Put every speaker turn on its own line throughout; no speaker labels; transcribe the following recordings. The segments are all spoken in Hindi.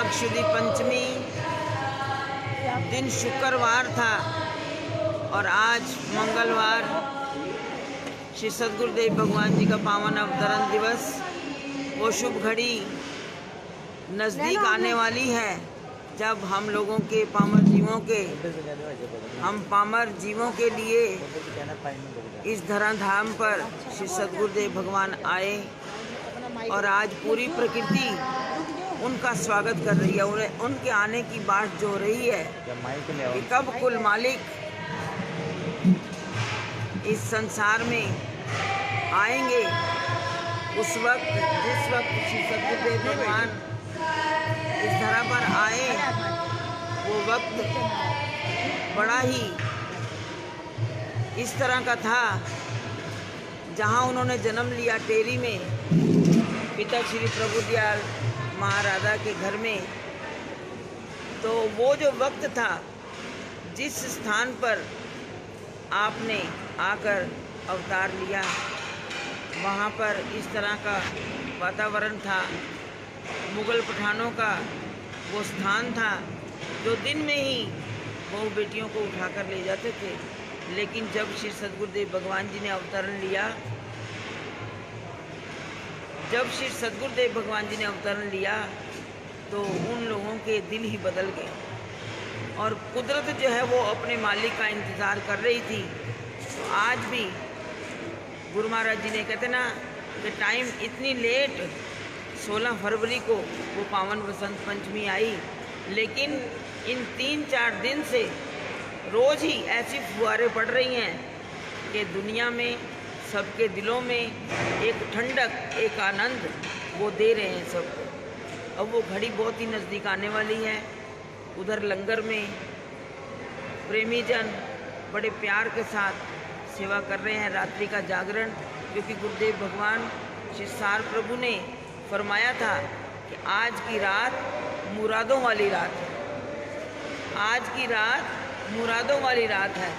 माघ शुद्ध पंचमी दिन शुक्रवार था और आज मंगलवार श्री सद्गुरुदेव भगवान जी का पावन अवतरण दिवस। वो शुभ घड़ी नज़दीक आने वाली है जब हम लोगों के पामर जीवों के लिए इस धराधाम पर श्री सद्गुरुदेव भगवान आए और आज पूरी प्रकृति उनका स्वागत कर रही है। उनके आने की बात जो हो रही है कि कब कुल मालिक इस संसार में आएंगे। उस वक्त जिस वक्त श्री सद्गुरुदेव भगवान इस धरा पर आए वो वक्त बड़ा ही इस तरह का था जहाँ उन्होंने जन्म लिया टेरी में पिता श्री प्रभुदयाल महाराजा के घर में। तो वो जो वक्त था जिस स्थान पर आपने आकर अवतार लिया वहाँ पर इस तरह का वातावरण था। मुग़ल पठानों का वो स्थान था जो दिन में ही बहु बेटियों को उठाकर ले जाते थे। लेकिन जब श्री सद्गुरुदेव भगवान जी ने अवतरण लिया तो उन लोगों के दिल ही बदल गए और कुदरत जो है वो अपने मालिक का इंतज़ार कर रही थी। तो आज भी गुरु महाराज जी ने कहते ना कि टाइम इतनी लेट 16 फरवरी को वो पावन बसंत पंचमी आई, लेकिन इन 3-4 दिन से रोज़ ही ऐसी फुहारें पड़ रही हैं कि दुनिया में सबके दिलों में एक ठंडक, एक आनंद वो दे रहे हैं सबको। अब वो घड़ी बहुत ही नज़दीक आने वाली है। उधर लंगर में प्रेमी जन बड़े प्यार के साथ सेवा कर रहे हैं रात्रि का जागरण, क्योंकि गुरुदेव भगवान श्री सार प्रभु ने फरमाया था कि आज की रात मुरादों वाली रात है। आज की रात मुरादों वाली रात है।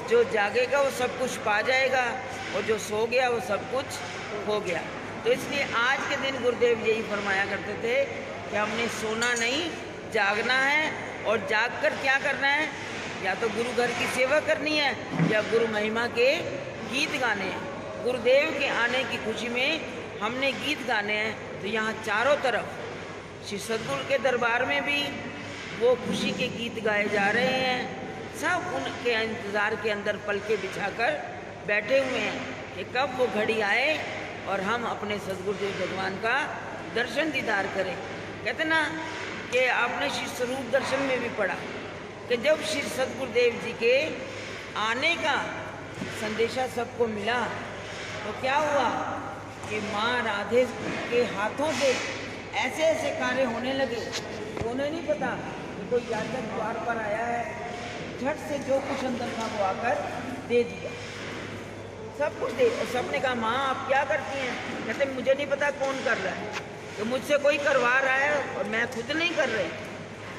जो जागेगा वो सब कुछ पा जाएगा और जो सो गया वो सब कुछ हो गया। तो इसलिए आज के दिन गुरुदेव यही फरमाया करते थे कि हमने सोना नहीं, जागना है। और जाग कर क्या करना है? या तो गुरु घर की सेवा करनी है या गुरु महिमा के गीत गाने हैं। गुरुदेव के आने की खुशी में हमने गीत गाने हैं। तो यहाँ चारों तरफ श्री सद्गुरु के दरबार में भी वो खुशी के गीत गाए जा रहे हैं। सब उनके इंतज़ार के अंदर पलके बिछाकर बैठे हुए हैं कि कब वो घड़ी आए और हम अपने सद्गुरुदेव भगवान का दर्शन दीदार करें। कहते ना कि आपने श्री स्वरूप दर्शन में भी पढ़ा कि जब श्री सद्गुरुदेव जी के आने का संदेशा सबको मिला तो क्या हुआ कि माँ राधे के हाथों से ऐसे ऐसे कार्य होने लगे। उन्हें नहीं पता कि कोई याचक द्वार पर आया है, झट से जो कुछ अंदर था वो आकर दे दिया, सब कुछ दे। सबने कहा माँ आप क्या करती हैं? कहते मुझे नहीं पता कौन कर रहा है, तो मुझसे कोई करवा रहा है और मैं खुद नहीं कर रही।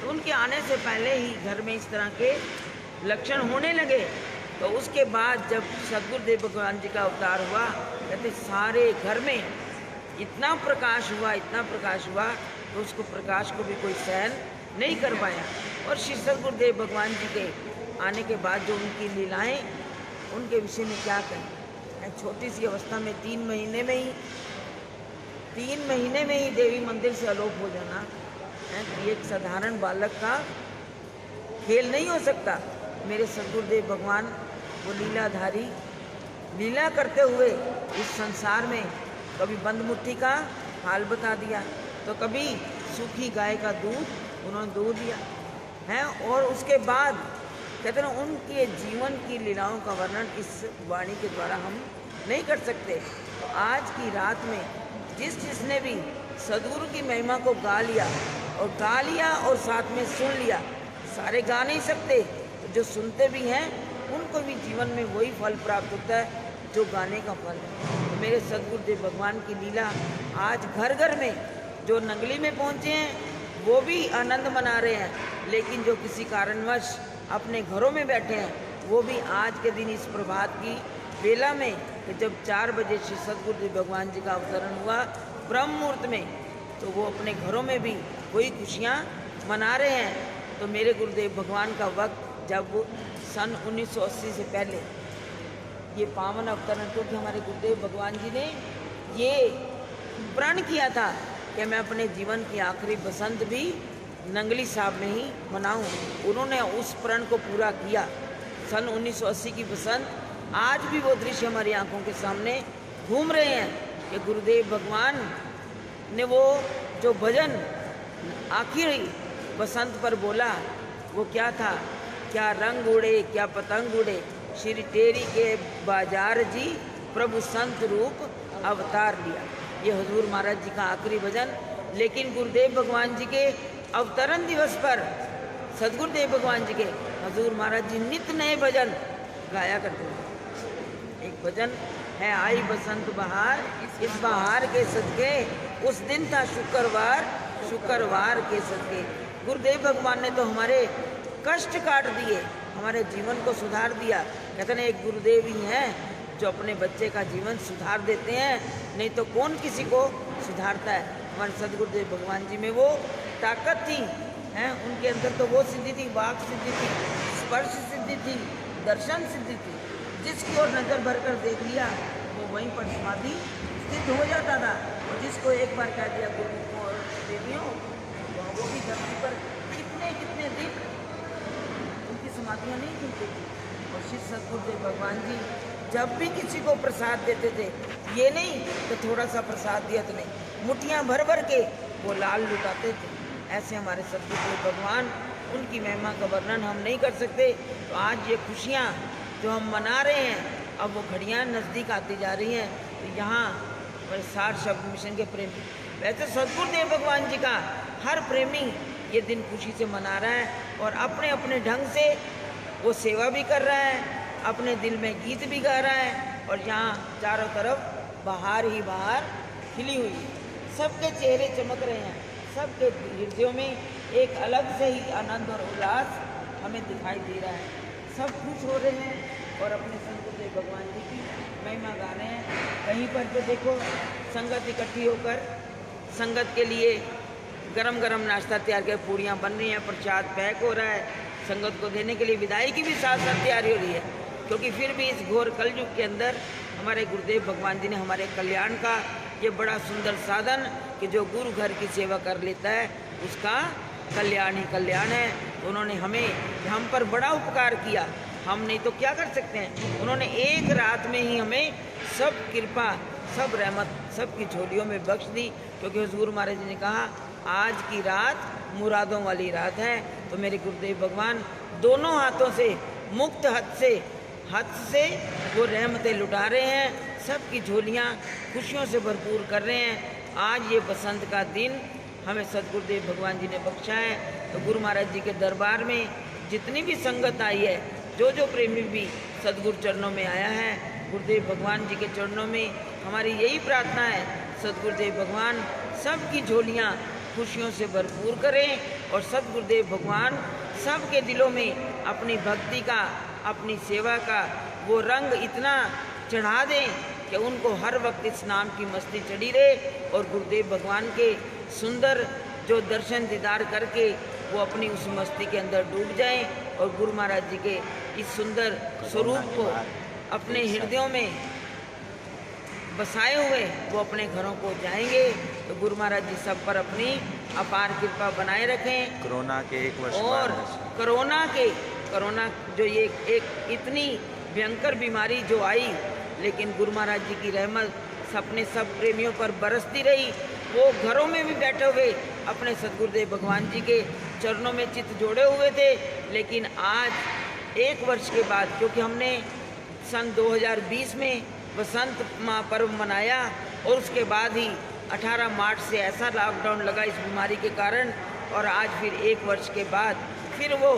तो उनके आने से पहले ही घर में इस तरह के लक्षण होने लगे। तो उसके बाद जब सद्गुरुदेव भगवान जी का अवतार हुआ, कहते सारे घर में इतना प्रकाश हुआ तो उसको प्रकाश को भी कोई सहन नहीं कर पाया। और श्री सद्गुरुदेव भगवान जी के आने के बाद जो उनकी लीलाएं, उनके विषय में क्या कहें। छोटी सी अवस्था में 3 महीने में ही देवी मंदिर से अलोप हो जाना एक साधारण बालक का खेल नहीं हो सकता। मेरे सद्गुरुदेव भगवान वो लीलाधारी, लीला करते हुए इस संसार में कभी बंद मुट्ठी का हाल बता दिया तो कभी सूखी गाय का दूध उन्होंने दूध दिया है। और उसके बाद कहते ना उनके जीवन की लीलाओं का वर्णन इस वाणी के द्वारा हम नहीं कर सकते। तो आज की रात में जिसने भी सद्गुरु की महिमा को गा लिया और साथ में सुन लिया, सारे गा नहीं सकते, तो जो सुनते भी हैं उनको भी जीवन में वही फल प्राप्त होता है जो गाने का फल है। तो मेरे सद्गुरुदेव भगवान की लीला आज घर घर में जो नंगली में पहुँचे हैं वो भी आनंद मना रहे हैं, लेकिन जो किसी कारणवश अपने घरों में बैठे हैं वो भी आज के दिन इस प्रभात की बेला में कि जब 4 बजे श्री सद्गुरुदेव भगवान जी का अवतरण हुआ ब्रह्म मुहूर्त में तो वो अपने घरों में भी वही खुशियाँ मना रहे हैं। तो मेरे गुरुदेव भगवान का वक्त जब सन 1980 से पहले ये पावन अवतरण, क्योंकि हमारे गुरुदेव भगवान जी ने ये प्रण किया था कि मैं अपने जीवन की आखिरी बसंत भी नंगली साहब में ही मनाऊं। उन्होंने उस प्रण को पूरा किया। सन 1980 की बसंत आज भी वो दृश्य हमारी आंखों के सामने घूम रहे हैं कि गुरुदेव भगवान ने वो जो भजन आखिरी बसंत पर बोला वो क्या था, क्या रंग उड़े क्या पतंग उड़े, श्री तेरी के बाजार जी, प्रभु संत रूप अवतार लिया। ये हुजूर महाराज जी का आखिरी भजन। लेकिन गुरुदेव भगवान जी के अवतरण दिवस पर सदगुरुदेव भगवान जी के हुजूर महाराज जी नित्य नए भजन गाया करते हैं। एक भजन है, आई बसंत बहार, इस बहार के सदके, उस दिन था शुक्रवार, शुक्रवार के सदके। गुरुदेव भगवान ने तो हमारे कष्ट काट दिए, हमारे जीवन को सुधार दिया। कहते हैं एक गुरुदेव ही हैं जो अपने बच्चे का जीवन सुधार देते हैं, नहीं तो कौन किसी को सुधारता है। हमारे सदगुरुदेव भगवान जी में वो ताकत थी, हैं उनके अंदर तो वो सिद्धि थी, वाक सिद्धि थी, स्पर्श सिद्धि थी, दर्शन सिद्धि थी। जिसकी ओर नज़र भर कर देख लिया वो वहीं पर समाधि स्थित हो जाता था। और जिसको एक बार कह दिया गुरु को और देवियों, वो भी धरती पर कितने कितने दिन उनकी समाधियाँ नहीं खुलती थी। और श्री सदगुरुदेव भगवान जी जब भी किसी को प्रसाद देते थे, ये नहीं तो थोड़ा सा प्रसाद दिया तो नहीं, मुट्ठियाँ भर भर के वो लाल लुटाते थे। ऐसे हमारे सदगुरुदेव भगवान, उनकी महिमा का वर्णन हम नहीं कर सकते। तो आज ये खुशियाँ जो हम मना रहे हैं, अब वो घड़ियाँ नज़दीक आती जा रही हैं। तो यहाँ बड़े सार शब्द मिशन के प्रेमी, वैसे सदगुरुदेव भगवान जी का हर प्रेमी ये दिन खुशी से मना रहा है और अपने अपने ढंग से वो सेवा भी कर रहा है, अपने दिल में गीत भी गा रहा है। और यहाँ चारों तरफ बाहर ही बाहर खिली हुई है, सबके चेहरे चमक रहे हैं, सबके हृदयों में एक अलग से ही आनंद और उल्लास हमें दिखाई दे रहा है। सब खुश हो रहे हैं और अपने सदगुरुदेव भगवान जी की महिमा गा रहे हैं। कहीं पर तो देखो संगत इकट्ठी होकर संगत के लिए गरम गरम नाश्ता तैयार कर, पूड़ियाँ बन रही हैं, प्रसाद पैक हो रहा है, संगत को देने के लिए विदाई की भी साथ साथ तैयारी हो रही है। क्योंकि फिर भी इस घोर कलयुग के अंदर हमारे गुरुदेव भगवान जी ने हमारे कल्याण का ये बड़ा सुंदर साधन कि जो गुरु घर की सेवा कर लेता है उसका कल्याण ही कल्याण है। उन्होंने हम पर बड़ा उपकार किया, हम नहीं तो क्या कर सकते हैं। उन्होंने एक रात में ही हमें सब कृपा, सब रहमत, सब की झोलियों में बख्श दी। क्योंकि हुजूर महाराज जी ने कहा आज की रात मुरादों वाली रात है। तो मेरे गुरुदेव भगवान दोनों हाथों से, मुक्त हाथ से वो रहमतें लुटा रहे हैं, सब की झोलियाँ खुशियों से भरपूर कर रहे हैं। आज ये बसंत का दिन हमें सदगुरुदेव भगवान जी ने बख्शा है। तो गुरु महाराज जी के दरबार में जितनी भी संगत आई है, जो प्रेमी भी सदगुरु चरणों में आया है, गुरुदेव भगवान जी के चरणों में हमारी यही प्रार्थना है, सदगुरुदेव भगवान सबकी झोलियाँ खुशियों से भरपूर करें और सदगुरुदेव भगवान सबके दिलों में अपनी भक्ति का, अपनी सेवा का वो रंग इतना चढ़ा दें कि उनको हर वक्त इस नाम की मस्ती चढ़ी रहे और गुरुदेव भगवान के सुंदर जो दर्शन दीदार करके वो अपनी उस मस्ती के अंदर डूब जाएं और गुरु महाराज जी के इस सुंदर स्वरूप को अपने हृदयों में बसाए हुए वो अपने घरों को जाएंगे। तो गुरु महाराज जी सब पर अपनी अपार कृपा बनाए रखें।
कोरोना के 1 वर्ष
और कोरोना जो ये एक इतनी भयंकर बीमारी जो आई, लेकिन गुरु महाराज जी की रहमत अपने सब प्रेमियों पर बरसती रही। वो घरों में भी बैठे हुए अपने सदगुरुदेव भगवान जी के चरणों में चित्त जोड़े हुए थे। लेकिन आज 1 वर्ष के बाद, क्योंकि हमने सन 2020 में बसंत महापर्व मनाया और उसके बाद ही 18 मार्च से ऐसा लॉकडाउन लगा इस बीमारी के कारण, और आज फिर 1 वर्ष के बाद फिर वो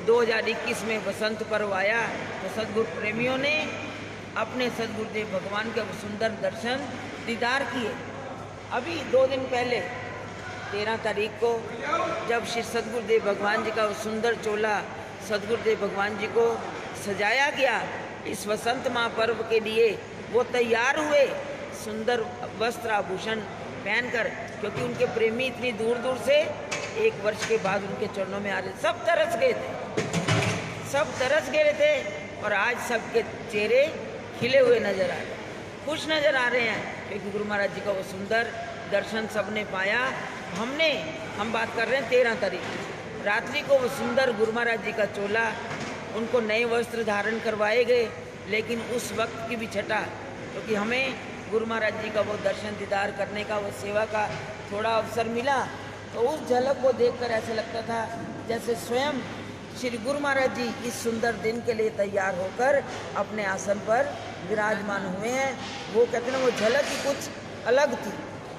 2021 में बसंत पर्व आया। तो सदगुरु प्रेमियों ने अपने सदगुरुदेव भगवान के सुंदर दर्शन दीदार किए। अभी 2 दिन पहले 13 तारीख को जब श्री सदगुरुदेव भगवान जी का वो सुंदर चोला सदगुरुदेव भगवान जी को सजाया गया इस वसंत महापर्व के लिए, वो तैयार हुए, सुंदर वस्त्र आभूषण पहनकर, क्योंकि उनके प्रेमी इतनी दूर दूर से 1 वर्ष के बाद उनके चरणों में आ रहे, सब तरस गए थे, सब तरस गए थे। और आज सबके चेहरे खिले हुए नजर आ रहे, खुश नजर आ रहे हैं, क्योंकि गुरु महाराज जी का वो सुंदर दर्शन सबने पाया। हम बात कर रहे हैं 13 तारीख रात्रि को वो सुंदर गुरु महाराज जी का चोला, उनको नए वस्त्र धारण करवाए गए। लेकिन उस वक्त की भी छटा, क्योंकि हमें गुरु महाराज जी का वो दर्शन दीदार करने का, वो सेवा का थोड़ा अवसर मिला, तो उस झलक को देखकर ऐसा लगता था जैसे स्वयं श्री गुरु महाराज जी इस सुंदर दिन के लिए तैयार होकर अपने आसन पर विराजमान हुए हैं। वो कहते हैं वो झलक ही कुछ अलग थी,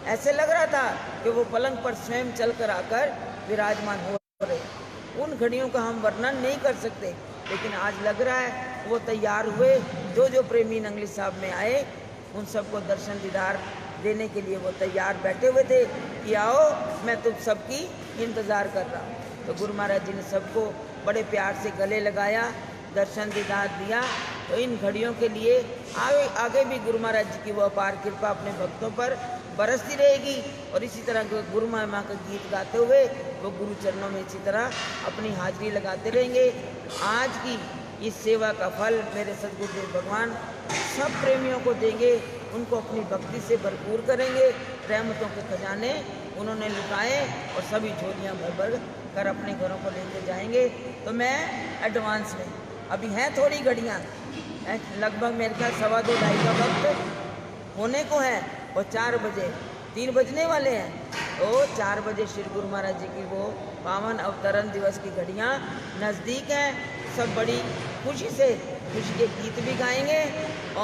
ऐसे लग रहा था कि वो पलंग पर स्वयं चल कर आकर विराजमान हो रहे। उन घड़ियों का हम वर्णन नहीं कर सकते, लेकिन आज लग रहा है वो तैयार हुए, जो प्रेमी नंगली साहब में आए उन सबको दर्शन दीदार देने के लिए वो तैयार बैठे हुए थे कि आओ, मैं तुम सबकी इंतज़ार कर रहा हूँ। तो गुरु महाराज जी ने सबको बड़े प्यार से गले लगाया, दर्शन दीदार दिया। तो इन घड़ियों के लिए आगे भी गुरु महाराज जी की वो अपार कृपा अपने भक्तों पर बरसती रहेगी। और इसी तरह गुरु महिमा का गीत गाते हुए वो गुरु चरणों में इसी तरह अपनी हाजिरी लगाते रहेंगे। आज की इस सेवा का फल मेरे सद्गुरुदेव भगवान सब प्रेमियों को देंगे, उनको अपनी भक्ति से भरपूर करेंगे। रहमतों के खजाने उन्होंने लुटाए और सभी झोलियाँ भर भर कर अपने घरों को लेकर जाएंगे। तो मैं एडवांस में, अभी हैं थोड़ी घड़ियाँ, लगभग मेरे ख्याल 2:15 का वक्त होने को है और 4 बजे 3 बजने वाले हैं। तो 4 बजे श्री गुरु महाराज जी की वो पावन अवतरण दिवस की घड़ियाँ नज़दीक हैं। सब बड़ी खुशी से खुशी के गीत भी गाएंगे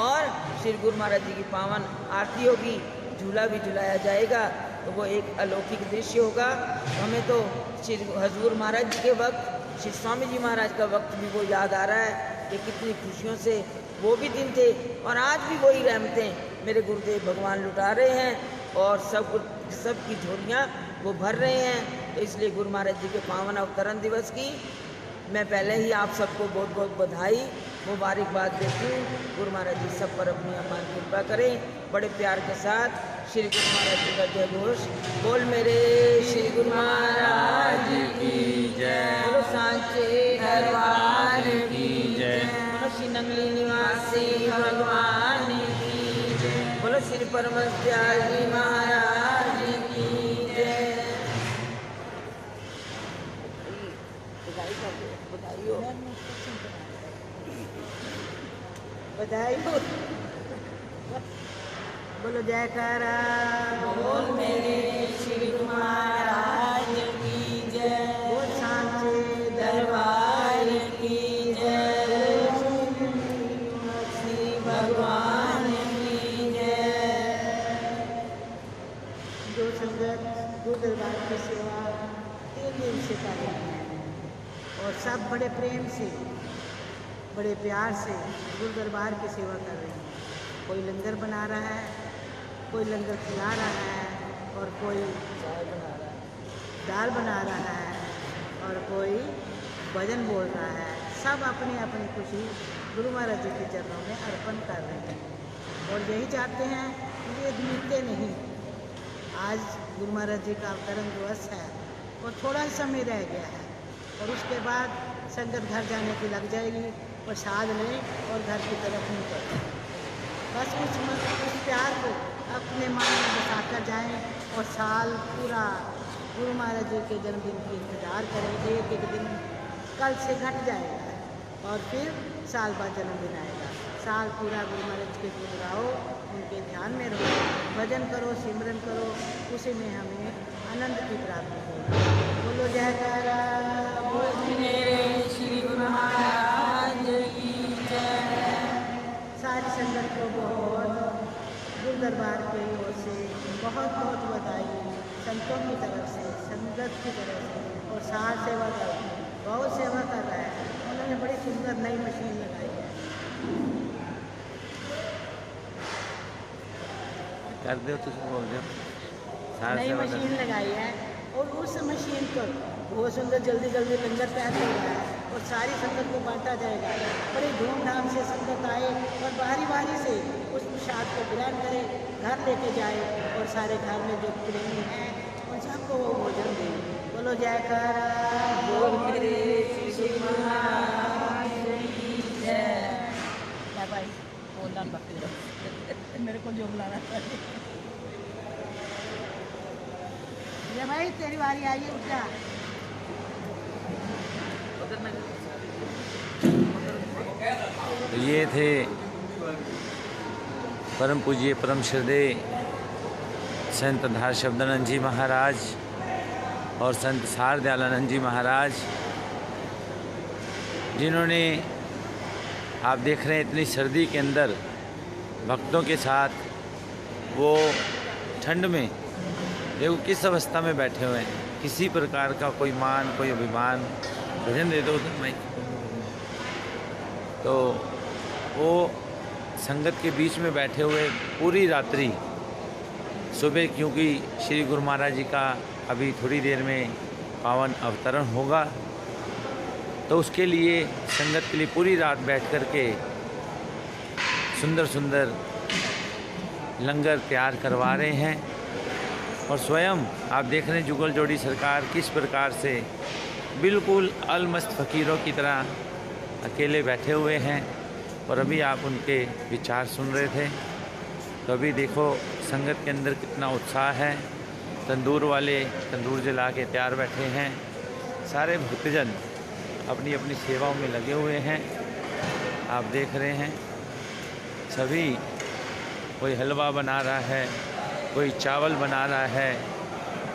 और श्री गुरु महाराज जी की पावन आरती होगी, झूला भी झुलाया जाएगा। तो वो एक अलौकिक दृश्य होगा। हमें तो श्री हजूर महाराज जी के वक्त, श्री स्वामी जी महाराज का वक्त भी वो याद आ रहा है कि कितनी खुशियों से वो भी दिन थे, और आज भी वही रहमतें मेरे गुरुदेव भगवान लुटा रहे हैं और सबकी झोलियाँ वो भर रहे हैं। तो इसलिए गुरु महाराज जी के पावन अवतरण दिवस की मैं पहले ही आप सबको बहुत बहुत बधाई मुबारकबाद देती हूँ। गुरु महाराज जी सब पर अपनी अपार कृपा करें। बड़े प्यार के साथ श्री गुरु महाराज जी का जय घोष बोल मेरे श्री गुरु महाराज की जय, बोलो सांचे दरबार की जय, बोलो श्री नंगली निवासी भगवान की जय, बोलो श्री परमहंस महाराज की जय। बधाई हो, बोलो जयकारा बोल मेरे श्री गुरु महाराज की जय, बोल सांचे दरबार की जय, श्री भगवान की जय। जो संगत गुरु दरबार की सेवा 3 दिन से कर रही है और सब बड़े प्रेम से, बड़े प्यार से गुरु दरबार की सेवा कर रहे हैं। कोई लंगर बना रहा है, कोई लंगर खिला रहा है, और कोई दाल बना रहा है, और कोई भजन बोल रहा है। सब अपनी अपनी खुशी गुरु महाराज जी के चरणों में अर्पण कर रहे हैं और यही चाहते हैं कि ये मिटते नहीं। आज गुरु महाराज जी का अवतरण दिवस है और थोड़ा ही समय रह गया है और उसके बाद संगत घर जाने की लग जाएगी, प्रसाद लें और घर की तरफ निकल। बस उस प्यार को अपने मन में बसाकर जाएं और साल पूरा गुरु महाराज जी के जन्मदिन की इंतज़ार करें। एक एक दिन कल से घट जाएगा और फिर साल बाद जन्मदिन आएगा। साल पूरा गुरु महाराज के गुण गाओ, उनके ध्यान में रहो, भजन करो, सिमरन करो, उसी में हमें आनंद की प्राप्ति होगी। बोलो जयकारा बोल मेरे श्री गुरु महाराज की जय। सारी संगत को बहुत गुरु दरबार की ओर से बहुत बहुत बधाई, संतों की तरफ से, संगत की तरफ से। और सार सेवा कर बहुत सेवा कर रहा है। उन्होंने बड़ी सुंदर नई मशीन लगाई है।
कर दो तो बोल दो।
नई मशीन लगाई है और उस मशीन पर बहुत सुंदर जल्दी जल्दी लंगर तैयार कर रहा है।
और सारी संगत को बांटा जाएगा। बड़ी धूमधाम से संगत आए और बारी बारी से उस प्रसाद को ग्रहण करे, घर लेके जाए और सारे घर में जो प्रेमी हैं उन सबको वो भोजन दे। बोलो जयकारा बोल मेरे श्री महाराज की जय। भाई बोलना बाकी मेरे को जो बुलाना चाहिए। ये भाई तेरी बारी आई है, उठ जा।
ये थे परम पूज्य परम श्रद्धेय संत धार शब्दानंद जी महाराज और संत सार दयालानंद जी महाराज, जिन्होंने आप देख रहे हैं इतनी सर्दी के अंदर भक्तों के साथ वो ठंड में देखो किस अवस्था में बैठे हुए हैं। किसी प्रकार का कोई मान कोई अभिमान, भजन दे दो उधर माइक। तो वो संगत के बीच में बैठे हुए पूरी रात्रि, सुबह क्योंकि श्री गुरु महाराज जी का अभी थोड़ी देर में पावन अवतरण होगा, तो उसके लिए संगत के लिए पूरी रात बैठ कर के सुंदर सुंदर लंगर तैयार करवा रहे हैं। और स्वयं आप देख रहे हैं जुगल जोड़ी सरकार किस प्रकार से बिल्कुल अलमस्त फ़कीरों की तरह अकेले बैठे हुए हैं। और अभी आप उनके विचार सुन रहे थे, तो अभी देखो संगत के अंदर कितना उत्साह है। तंदूर वाले तंदूर जला के तैयार बैठे हैं। सारे भक्तजन अपनी अपनी सेवाओं में लगे हुए हैं। आप देख रहे हैं सभी, कोई हलवा बना रहा है, कोई चावल बना रहा है,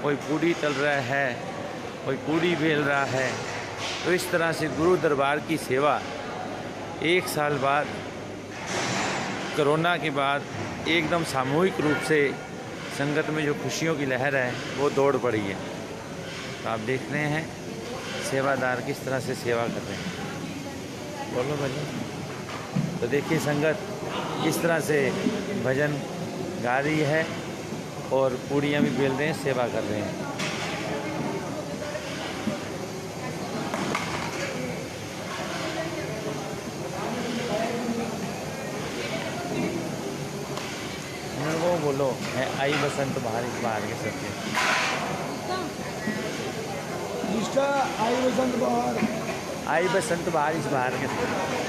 कोई पूड़ी तल रहा है, कोई पूड़ी बेल रहा है। तो इस तरह से गुरु दरबार की सेवा 1 साल बाद, कोरोना के बाद एकदम सामूहिक रूप से संगत में जो खुशियों की लहर है वो दौड़ पड़ी है। तो आप देख रहे हैं सेवादार किस तरह से सेवा कर रहे हैं। बोलो भजन। तो देखिए संगत किस तरह से भजन गा रही है और पूड़ियाँ भी बेल रहे हैं, सेवा कर रहे हैं। वो बोलो है आई बसंत बहार इस बाहर के सबके
आई बसंत बहार,
आई बसंत बहार इस बाहर के सबके।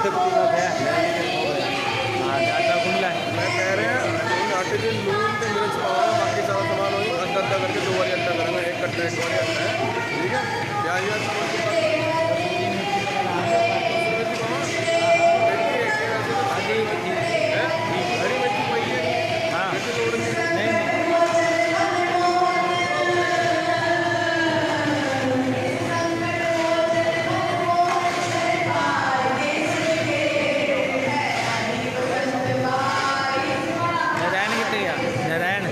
शक्ति का क्या हाँ ज़्यादा खुला है।
मैं कह रहे हैं आटे के लून के मिर्च पावा बाकी सारा सामान वही अंडा अंडा करके 2 बारी अंडा करेंगे, एक कट्टा एक बारी अंडा है, ठीक है। प्याज हरी मिर्ची पाइए
हाँ
नहीं
नहीं नारायण कितने गया नारायण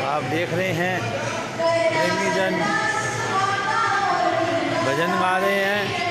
आप देख रहे हैं प्रेमी जन भजन गा रहे हैं।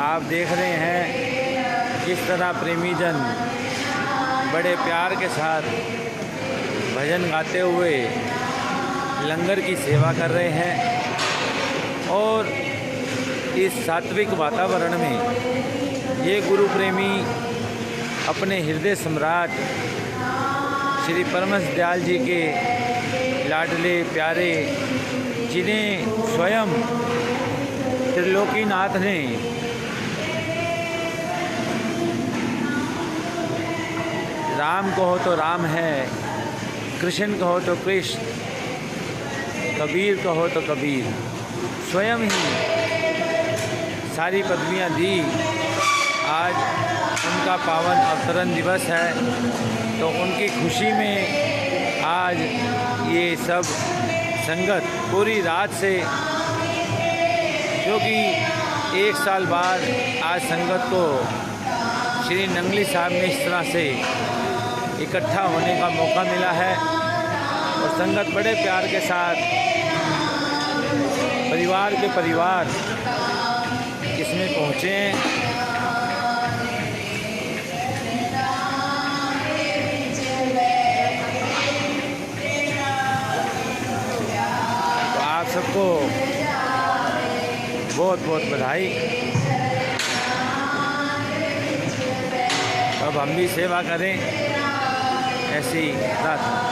आप देख रहे हैं किस तरह प्रेमी जन बड़े प्यार के साथ भजन गाते हुए लंगर की सेवा कर रहे हैं। और इस सात्विक वातावरण में ये गुरु प्रेमी अपने हृदय सम्राट श्री परमहंस दयाल जी के लाडले प्यारे, जिन्हें स्वयं त्रिलोकीनाथ ने राम कहो तो राम है, कृष्ण कहो तो कृष्ण, कबीर कहो तो कबीर, स्वयं ही सारी पदवियां दी। आज उनका पावन अवतरण दिवस है, तो उनकी खुशी में आज ये सब संगत पूरी रात से, जो कि 1 साल बाद आज संगत को श्री नंगली साहब में इस तरह से इकट्ठा होने का मौका मिला है। और संगत बड़े प्यार के साथ परिवार के परिवार इसमें पहुँचे हैं। तो आप सबको बहुत बहुत बधाई। अब हम भी सेवा करें ऐसी प्रार्थना।